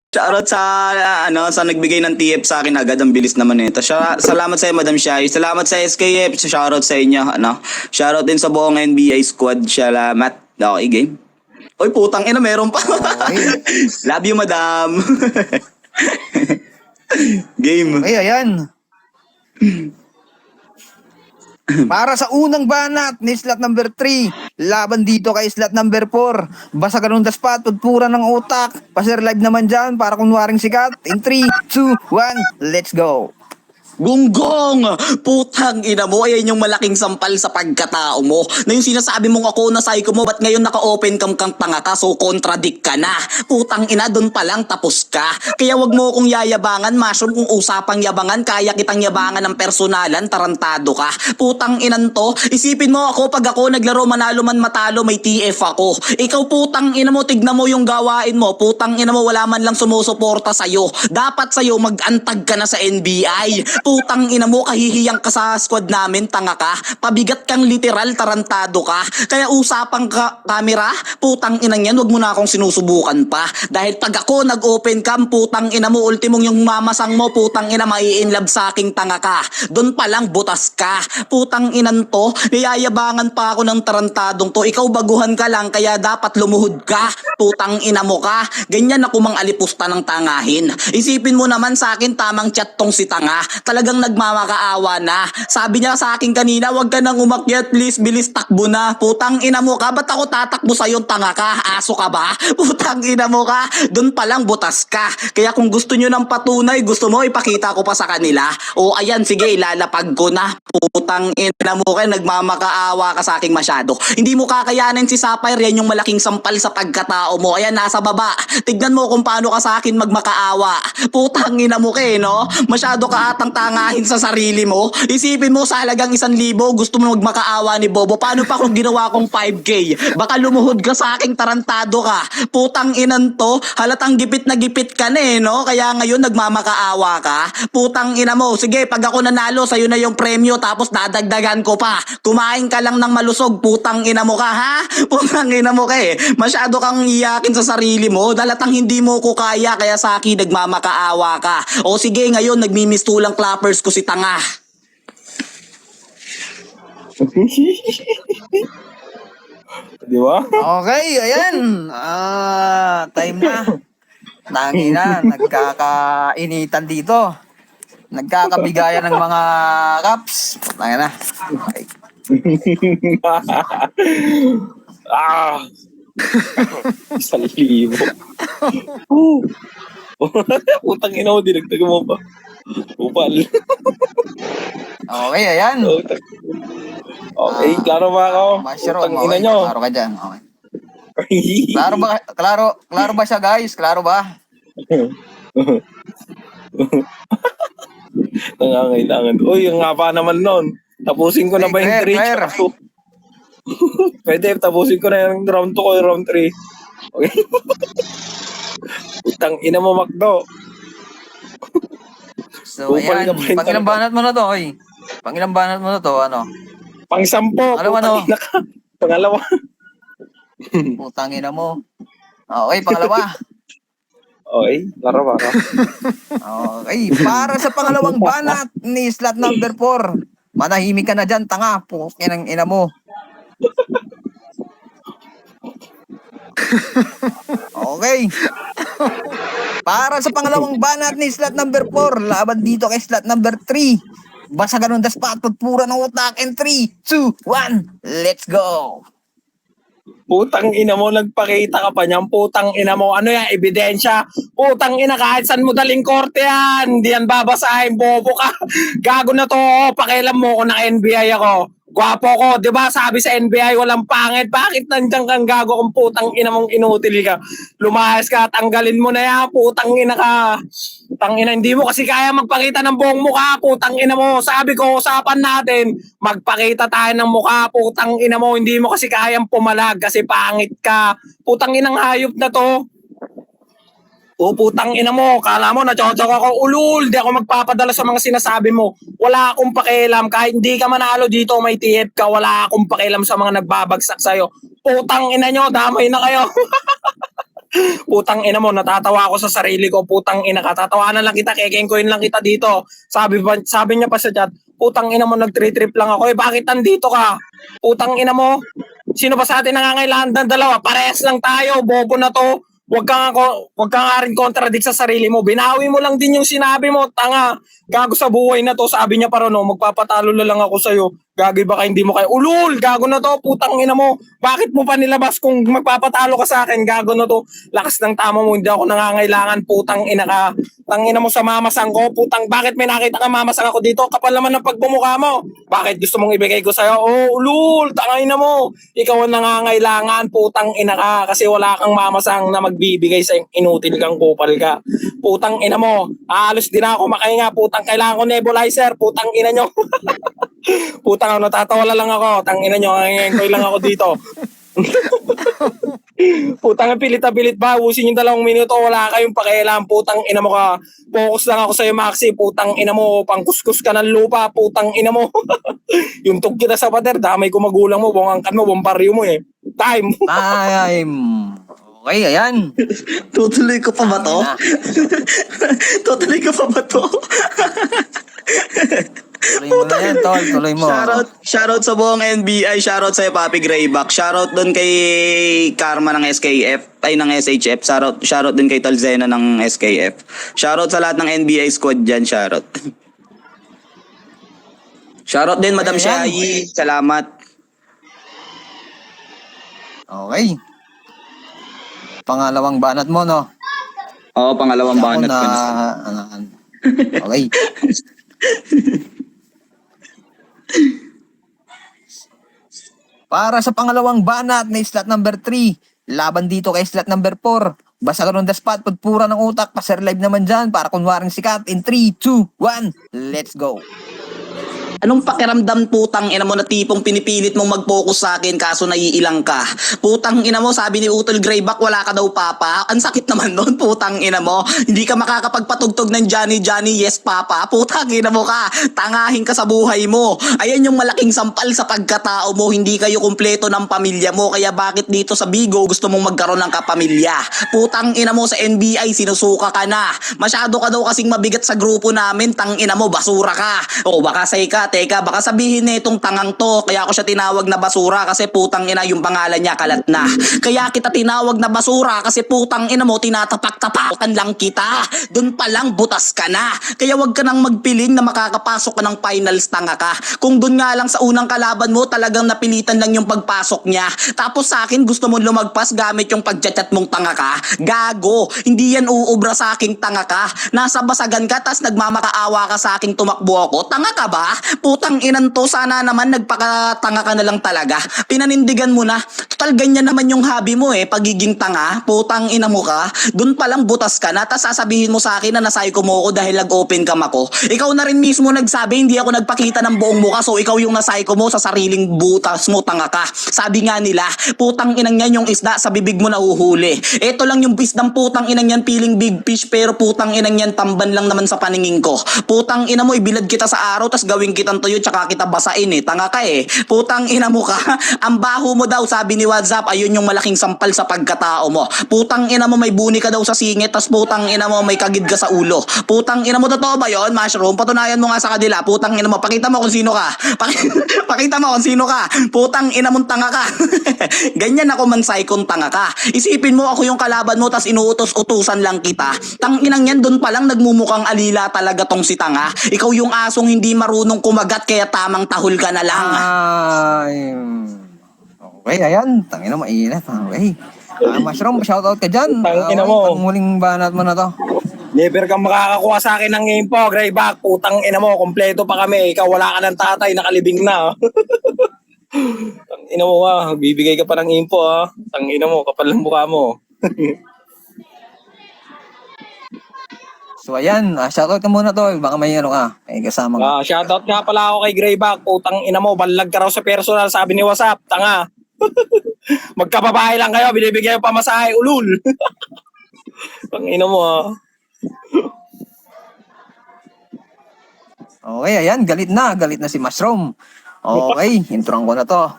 Shoutout sa sa nagbigay ng TF sa akin agad, ang bilis naman nito. Salamat sa iyo, Madam Shai. Salamat sa SKF. Shoutout sa inyo, Shoutout din sa buong NBA squad. Salamat. Okay, game. Oy, putang ina, meron pa. Okay. Love you, Madam. Game. Okay, ayan. Para sa unang banat ni slot number 3, laban dito kay slot number 4. Basta ganun the spot, pagpura ng utak. Pasir live naman dyan para kunwaring sikat. In 3, 2, 1, let's go. Gunggong! Putang ina mo, ayan yung malaking sampal sa pagkatao mo. Na yung sinasabi mong ako na psycho mo, ba't ngayon naka-open cam kang tanga ka, so contradict ka na. Putang ina, dun pa lang tapos ka. Kaya wag mo akong yayabangan, mushroom, kung usapang yabangan, kaya kitang yabangan ng personalan, tarantado ka. Putang inan to, isipin mo ako pag ako naglaro, manalo man matalo, may TF ako. Ikaw putang ina mo, tignan mo yung gawain mo, putang ina mo, wala man lang sumusuporta sa'yo. Dapat sa'yo mag-antag ka na sa NBI. Putang ina mo, kahihiyang ka sa squad namin, tanga ka. Pabigat kang literal, tarantado ka. Kaya usapang camera, putang ina yan, wag mo na akong sinusubukan pa. Dahil pag ako nag-open cam, putang ina mo, ultimong yung mamasang mo, putang ina, mai-inlove sa aking tanga ka. Doon pa lang, butas ka. Putang inan to, niyayabangan pa ako ng tarantadong to. Ikaw baguhan ka lang, kaya dapat lumuhod ka. Putang ina mo ka. Ganyan ako mang alipusta ng tangahin. Isipin mo naman sa akin, tamang chat tong si tanga. Talagang nagmamakaawa na. Sabi niya sa akin kanina, wag ka nang umakyat, please, bilis takbo na. Putang ina mo ka, ba't ako tatakbo sa'yo, tanga ka? Aso ka ba? Putang ina mo ka, doon pa lang butas ka. Kaya kung gusto nyo ng patunay, gusto mo ipakita ko pa sa kanila, o ayan, sige, ilalapag ko na. Putang ina mo ka, nagmamakaawa ka sa akin masyado. Hindi mo kakayanin si Sapphire, yan yung malaking sampal sa pagkatao mo. Ayan, nasa baba. Tignan mo kung paano ka sa akin magmakaawa. Putang ina mo ka, no? Masyado ka atang tangahin sa sarili mo. Isipin mo sa halagang 1,000, gusto mo magmakaawa ni Bobo. Paano pa kung ginawa kong 5K? Baka lumuhod ka sa aking tarantado ka. Putang inan to, halatang gipit na gipit ka na no? Kaya ngayon nagmamakaawa ka. Putang ina mo, sige, pag ako nanalo, sa'yo na yung premyo, tapos dadagdagan ko pa. Kumain ka lang ng malusog, putang ina mo ka, ha? Putang ina mo ka Masyado kang iyakin sa sarili mo, dalatang hindi mo ko kaya, kaya sa akin nagmamakaawa ka. O sige, ngayon nagmimistulang clappers ko si tanga. Di ba? Okay, ayan. Time na. Tangi na, nagkakainitan dito. Nagkakabigayan ng mga cups. Tangi na. Okay. Ah! 1,000. Utang ina mo, dinagdag mo pa. Upal. Okay, ayan. Okay, klaro ba ako? Mushroom, Utang ina okay. nyo. Klaro ka dyan. Okay. Klaro ba siya, guys? Klaro ba? Nangangailangan. Uy, ang haba naman nun. Tapusin ko na ba yung 3? Clear. Pwede, tapusin ko na yung round 2 ko, yung round 3. Okay. Utang ina mo, Macdo. So, Upal ayan. ka pa rin Pangilang talaga. banat mo na to, oy. Pangilang banat mo na to, ano? Pang-10. Pangalawa, no? Putang ina ka. Pangalawa. Putangin na mo. Okay, pangalawa. Okay, klaro ba ako? Okay, para sa pangalawang banat ni slot number 4. Manahimik ka na dyan, tanga. Pukin ang ina mo. Okay. Para sa pangalawang banat ni slot number 4, laban dito kay slot number 3. Basta ganun the spot, pura ng utak. And 3, 2, 1, let's go. Putang ina mo, nagpakita ka pa niyan. Putang ina mo, ano yan, ebidensya? Putang ina, kahit saan mo daling korte yan. Hindi yan babasahin, bobo ka. Gago na to, pakialam mo ko na NBI ako. Gwapo ko, di ba? Sabi sa NBI, walang pangit. Bakit nandiyan kang gago kung putang ina mong inutil ka? Lumayas ka, tanggalin mo na yan, putang ina ka. Putang ina, hindi mo kasi kaya magpakita ng buong mukha, putang ina mo. Sabi ko, usapan natin, magpakita tayo ng mukha, putang ina mo. Hindi mo kasi kayang pumalag kasi pangit ka. Putang inang hayop na to. O putang ina mo, kala mo nachochok ako, ulul, di ako magpapadala sa mga sinasabi mo. Wala akong pakialam, kahit hindi ka manalo dito, may TF ka, wala akong pakialam sa mga nagbabagsak sa'yo. Putang ina nyo, damay na kayo. Putang ina mo, natatawa ako sa sarili ko. Putang ina ka, tatawanan lang kita, kekengkoin lang kita dito. Sabi niya pa sa chat, putang ina mo, nag-trip lang ako. Eh, bakit nandito ka? Putang ina mo. Sino ba sa atin nangangailangan ng dalawa? Parehas lang tayo, bobo na to. Wag ka nga rin contradict sa sarili mo. Binawi mo lang din yung sinabi mo, tanga. Gago sa buhay na to. Sabi niya pa ron, magpapatalo na lang ako sa'yo. Gago, baka hindi mo kayo. Ulul! Gago na to, putang ina mo. Bakit mo pa nilabas kung magpapatalo ka sa akin? Gago na to. Lakas ng tama mo, hindi ako nangangailangan, putang ina ka. Tangina mo sa mamasang ko, putang, bakit may nakita ka mamasang ako dito? Kapal naman ng pagbumukha mo. Bakit gusto mong ibigay ko sa'yo? Oh, ulul, tangina mo. Ikaw ang nangangailangan, putang ina ka, kasi wala kang mamasang na magbibigay sa inutil kang kupal ka. Putang ina mo. Aalos din ako makahinga, putang kailangan ko nebulizer, putang ina nyo. Putang ano, natatawa lang ako. Tangina nyo, ngayon lang ako dito. Putang pilit-pilit ba? Ubusin yung 2 minuto, wala kayong pakialam. Putang ina mo ka. Focus lang ako sa'yo, Maxi. Putang ina mo, pangkuskus ka ng lupa. Putang ina mo. Yung tug kita sa pader, damay ko magulang mo, bungangkan mo, bombaryo mo eh. Time. Time. Okay, ayan. Tutuloy ko pa ba to? Ah. Tutuloy ko pa ba to? Tuloy mo na yan, tol. Tuloy mo. Shoutout sa buong NBI, shoutout sa Papi Grayback, shoutout doon kay Karma ng SKF, ay ng SHF, shoutout din kay Talzena ng SKF. Shoutout sa lahat ng NBI squad diyan, shoutout. Shoutout din Madam Ayan. Shai, salamat. Okay. Pangalawang banat mo, no? Oo, pangalawang Ako banat na, ko. okay. Para sa pangalawang banat na slot number 3, laban dito kay slot number 4. Basta ka the spot, pagpura ng utak, paser live naman dyan para kunwaring sikat in 3, 2, 1, let's go. Anong pakiramdam putang ina mo na tipong pinipilit mong mag-focus sa akin kaso naiilang ka? Putang ina mo, sabi ni Utol Grayback, wala ka daw papa. Ang sakit naman nun, putang ina mo. Hindi ka makakapagpatugtog ng Johnny Johnny, yes papa. Putang ina mo ka, tangahin ka sa buhay mo. Ayan yung malaking sampal sa pagkatao mo, hindi kayo kumpleto ng pamilya mo. Kaya bakit dito sa Bigo gusto mong magkaroon ng kapamilya? Putang ina mo sa NBI, sinusuka ka na. Masyado ka daw kasing mabigat sa grupo namin, tang ina mo, basura ka. O baka say ka, teka, baka sabihin na itong tangang to, kaya ako siya tinawag na basura kasi putang ina yung pangalan niya kalat na. Kaya kita tinawag na basura kasi putang ina mo tinatapak-tapakan lang kita. Doon pa lang butas ka na. Kaya wag ka nang magpiling na makakapasok ka ng finals, tanga ka. Kung doon nga lang sa unang kalaban mo talagang napilitan lang yung pagpasok niya. Tapos sa akin gusto mo lumagpas gamit yung pagchat-chat mong tanga ka. Gago, hindi yan uubra sa aking tanga ka. Nasa basagan ka tas nagmamakaawa ka sa aking tumakbo ako. Tanga ka ba? Putang inan to, sana naman nagpakatanga ka na lang talaga. Pinanindigan mo na. Total ganyan naman yung hobby mo eh, pagiging tanga. Putang ina mo ka. Doon pa lang butas ka na, tas sasabihin mo sa akin na nasayko mo ako dahil nag-open cam ako. Ikaw na rin mismo nagsabi, hindi ako nagpakita ng buong mukha, so ikaw yung nasayko mo sa sariling butas mo, tanga ka. Sabi nga nila, putang inang yan yung isda sa bibig mo nahuhuli. Ito lang yung ng putang inang yan, feeling big fish, pero putang inang yan tamban lang naman sa paningin ko. Putang ina mo, ibilad kita sa araw, tas gawin kitang tuyo, tsaka kita basain eh. Tanga ka eh. Putang ina mo ka. Ang baho mo daw, sabi ni WhatsApp, ayun yung malaking sampal sa pagkatao mo. Putang ina mo, may buni ka daw sa singit, tas putang ina mo, may kagid ka sa ulo. Putang ina mo, totoo ba yun, Mushroom? Patunayan mo nga sa kanila. Putang ina mo, pakita mo kung sino ka. Pakita mo kung sino ka. Putang ina mong tanga ka. Ganyan ako man saikon tanga ka. Isipin mo ako yung kalaban mo, tas inuutos-utusan lang kita. Tang inang yan, dun pa lang nagmumukhang alila talaga tong si tanga. Ikaw yung asong hindi marunong kumagat, kaya tamang tahol ka na lang. Ay, okay, ayan. Tangina, mainit. Okay. Mushroom, shoutout ka dyan. Tangina Okay, mo. panghuling banat mo na to. Never kang makakakuha sa akin ng game po, Grayback. Putang ina mo, kompleto pa kami. Ikaw wala ka ng tatay, nakalibing na. Tang ina mo bibigay ka pa ng info Tang ina mo, kapal ng mukha mo. So ayan, shoutout ka muna tol. Baka may ano ka. May kasama ka. Shoutout nga pala ako kay Grayback. Putang ina mo, balag ka raw sa personal, sabi ni WhatsApp. Tanga. Magkababae lang kayo, binibigyan yung pamasahe, ulul. Tang ina mo Okay, ayan. Galit na si Mushroom. Okay, introan ko na to.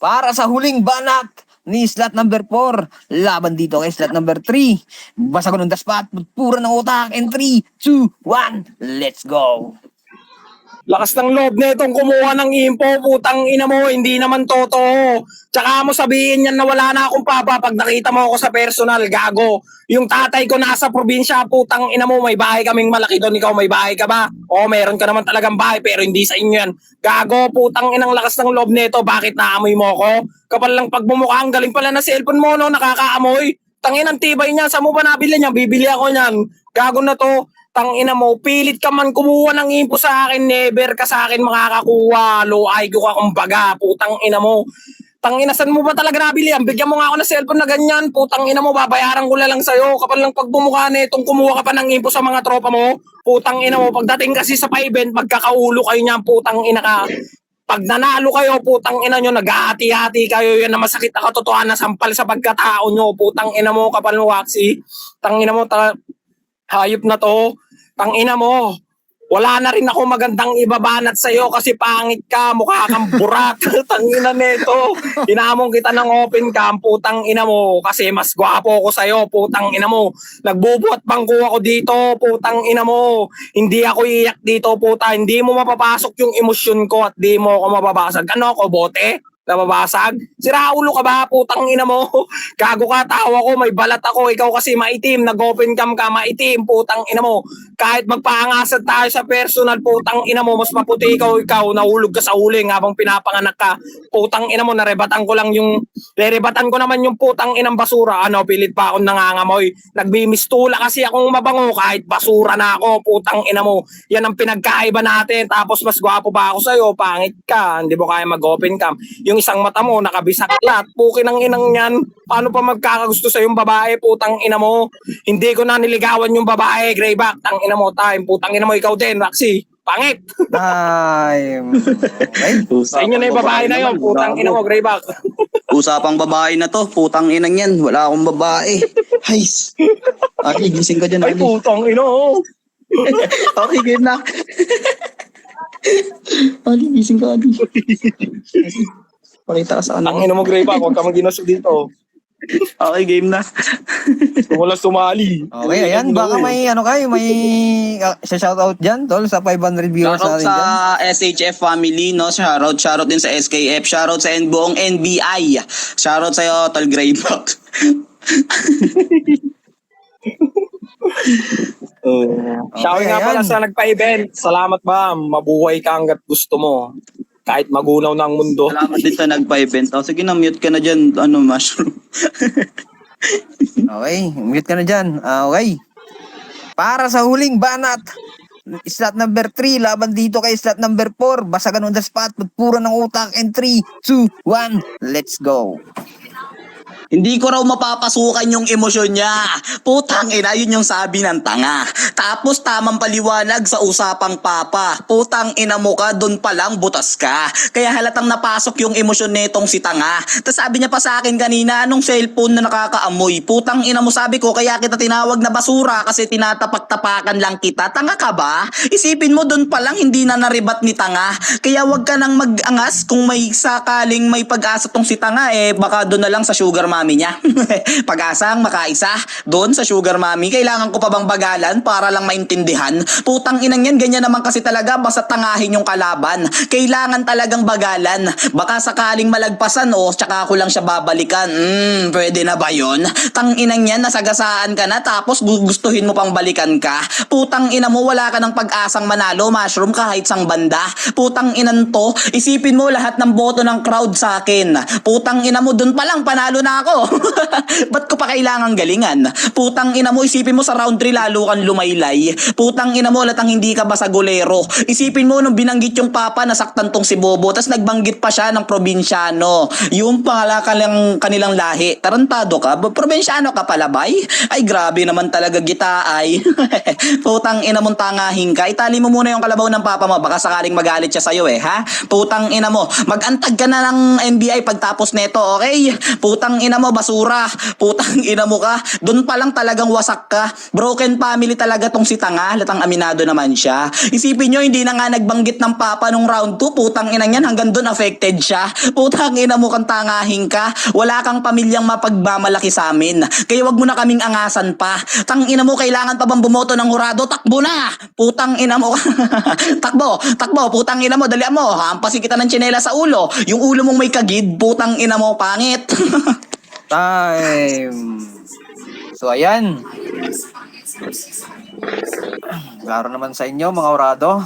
Para sa huling banat ni slot number 4. Laban dito kay slot number 3. Basagan ng the spot, pura ng utak. And 3, 2, 1, let's go. Lakas ng loob na itong kumuha ng info, putang ina mo, hindi naman totoo. Tsaka mo sabihin yan na wala na akong papa pag nakita mo ako sa personal, gago. Yung tatay ko nasa probinsya, putang ina mo, may bahay kaming malaki doon, ikaw may bahay ka ba? O meron ka naman talagang bahay pero hindi sa inyo yan. Gago, putang inang lakas ng loob nito, bakit naamoy mo ko? Kapal lang pagmumukha, ang galing pala na cellphone mo, no, nakakaamoy. Tangin ang tibay niya, saan mo ba nabili niya? Bibili ako niyan. Gago na to. Tangina mo, pilit ka man kumuha ng info sa akin, never ka sa akin makakakuha. Low IQ ka kumbaga, putang ina mo. Tangina, saan mo ba talaga nabili yan? Bigyan mo nga ako ng cellphone na ganyan. Putang ina mo, babayaran ko na lang sa'yo. Kapal lang pagbumukha na itong kumuha ka pa ng info sa mga tropa mo. Putang ina mo, pagdating kasi sa pa-event, magkakaulo kayo niyan, putang ina ka. Pag nanalo kayo, putang ina nyo, naghahati-hati kayo, yan na masakit na katotohanan na sampal sa pagkatao nyo. Putang ina mo, kapal mo, Waxy. Tangina mo, hayop na to. Tangina mo, wala na rin ako magandang ibabanat sa'yo kasi pangit ka, mukha kang burak. Tangina neto, inamong kita ng open cam, putang ina mo, kasi mas gwapo ko sa'yo, putang ina mo. Nagbubuhat bangko ako dito, putang ina mo. Hindi ako iyak dito, puta. Hindi mo mapapasok yung emosyon ko at di mo ako mababasag. Ano ako, bote? Nababasag? Sira ulo ka ba? Putang ina mo. Gago ka, tawa ko, may balat ako. Ikaw kasi maitim, nag-open cam ka, maitim, putang ina mo. Kahit magpaangasan tayo sa personal, putang ina mo, mas maputi ikaw, nahulog ka sa uling habang pinapanganak ka. Putang ina mo, narebatan ko naman yung putang inang basura. Ano, pilit pa akong nangangamoy. Nagbimistula kasi akong mabango kahit basura na ako, putang ina mo. Yan ang pinagkaiba natin. Tapos mas gwapo pa ako sa'yo, pangit ka, hindi mo kaya mag-open cam. Yung isang mata mo, nakabisaklat. Puki ng inang yan. Paano pa magkakagusto sa yung babae, putang ina mo? Hindi ko na niligawan yung babae, Greyback. Tang ina mo, time. Putang ina mo, ikaw din, Waxy. Pangit. Time. Okay. Sa inyo na yung babae na yun, putang ina mo, Greyback. Usapang babae na to, putang inang yan, wala akong babae. Hays. Adi, gising ka dyan, Ay, Adi. putang ina, oh. Okay, game na. Adi, gising ka, Adi. Pakita ka sa Tang ano. ina mo, Greyback, huwag ka mag-ginosog dito. Okay, game na. Wala sumali. Okay, ayan. Baka may shoutout dyan, tol, sa 500 viewers Shoutout natin sa dyan. SHF family, no? Shoutout din sa SKF. Shoutout sa buong NBI. Shoutout sa'yo, Tol Greyback. Shouting nga ayan. pala sa nagpa-event. Salamat ba? Mabuhay ka hanggat gusto mo. Kahit magunaw na ang mundo. Salamat din sa nagpa-event. Oh, sige na, mute ka na dyan. Ano, mushroom. Okay, mute ka na dyan. Okay. Para sa huling banat, slot number 3, laban dito kay slot number 4. Basagan on the spot, pura ng utak. And 3, 2, 1, let's go. Hindi ko raw mapapasukan yung emosyon niya. Putang ina, yun yung sabi ng tanga. Tapos tamang paliwanag sa usapang papa. Putang ina mo ka, dun pa lang butas ka. Kaya halatang napasok yung emosyon netong si tanga. Tapos sabi niya pa sa akin kanina, anong cellphone na nakakaamoy? Putang ina mo, sabi ko, kaya kita tinawag na basura kasi tinatapak-tapakan lang kita. Tanga ka ba? Isipin mo, dun pa lang hindi na naribat ni tanga. Kaya wag ka nang mag-angas kung may sakaling may pag-asa tong si tanga, baka dun na lang sa sugar mami niya. Pag-asang makaisa doon sa sugar mami. Kailangan ko pa bang bagalan para lang maintindihan? Putang inang yan, ganyan naman kasi talaga, basta tangahin yung kalaban. Kailangan talagang bagalan. Baka sakaling malagpasan tsaka ko lang siya babalikan. Pwede na ba yun? Tang inang yan, nasagasaan ka na tapos gustuhin mo pang balikan ka. Putang ina mo, wala ka ng pag-asang manalo, mushroom, kahit sang banda. Putang inan to, isipin mo lahat ng boto ng crowd sa akin. Putang ina mo, dun pa lang panalo na ako. Ba't ko pa kailangang galingan? Putang ina mo, isipin mo sa round 3 lalo kang lumaylay. Putang ina mo, latang hindi ka ba sa golero? Isipin mo nung binanggit yung papa, nasaktan tong si Bobo, tas nagbanggit pa siya ng probinsyano. Yung pala kanilang lahi. Tarantado ka? Probinsyano ka pala, bay? Ay, grabe naman talaga gita ay. Putang ina mong tangahin ka. Itali mo muna yung kalabaw ng papa mo, baka sakaling magalit siya sa'yo ha? Putang ina mo, magantag ka na ng NBI pagtapos neto, okay? Putang ina ina mo, basura. Putang ina mo ka. Doon pa lang talagang wasak ka. Broken family talaga tong si Tanga. Latang aminado naman siya. Isipin nyo, hindi na nga nagbanggit ng papa nung round 2. Putang ina niyan, hanggang doon affected siya. Putang ina mo kang tangahin ka. Wala kang pamilyang mapagmamalaki sa amin. Kaya wag mo na kaming angasan pa. Tang ina mo, kailangan pa bang bumoto ng hurado? Takbo na! Putang ina mo. Takbo, takbo, putang ina mo, dalian mo. Hampasin kita ng tsinela sa ulo. Yung ulo mong may kagid, putang ina mo, pangit. Time. So, ayan. Klaro naman sa inyo, mga orado.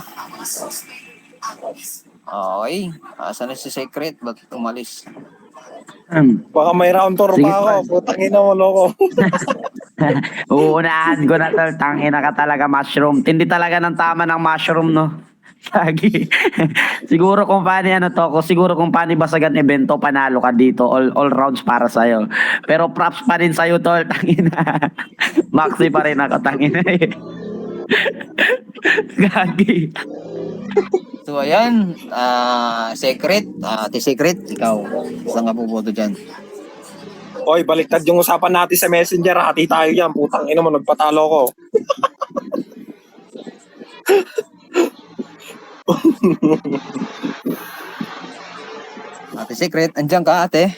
Okay. Asan na si Secret? Ba't umalis? Baka may round tour Sige, pa ako. Putang ina mo, loko. Uunahan ko na tol, tangina ka talaga mushroom. Tindi talaga ng tama ng mushroom, no? Lagi. Siguro kung paano ano to, siguro kung paano basagan evento, panalo ka dito. All rounds para sa'yo. Pero props pa rin sa'yo, tol. Tangina. Maxi pa rin ako, tangina. Gagi. So, ayan. Secret. Ate Secret, ikaw. Saan ka puboto dyan? Oy, baliktad yung usapan natin sa Messenger. Hati tayo yan. Putang ina mo, nagpatalo ko. Ate Secret, andyan ka, ate?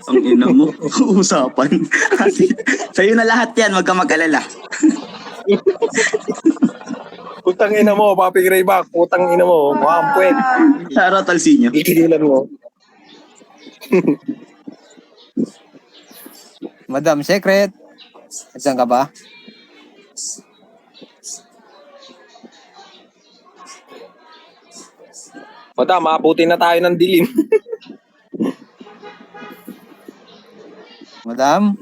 Ang ina mo, usapan. Sa'yo na lahat yan, wag ka mag-alala. Putang ina mo, Papi Grayback. Putang ina mo, mukhang puwet. Shoutout Alcinio. Ikigilan mo. Madam Secret, andyan ka ba? Madam, maabuti na tayo ng dilim. Madam?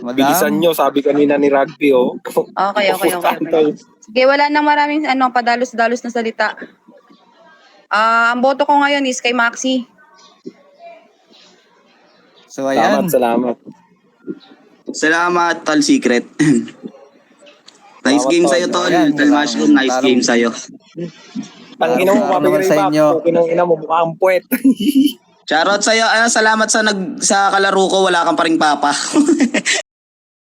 Bilisan Madam? nyo, sabi kanina ni Rugby, oh. Okay. Sige, wala nang maraming padalos-dalos na salita. Ang boto ko ngayon is kay Maxi. So, ayan. Salamat. Salamat, Tal Secret. Nice Salamat, game Tol. sa'yo, Tol. Ayan, Tal Mushroom, nice parang- game sa'yo. Tangina mo, Araw Papi naman sa Grayback. inyo. Pukinang ina mo, mukhang puwet. Shoutout sa'yo. Salamat sa kalaro ko. Wala kang paring papa.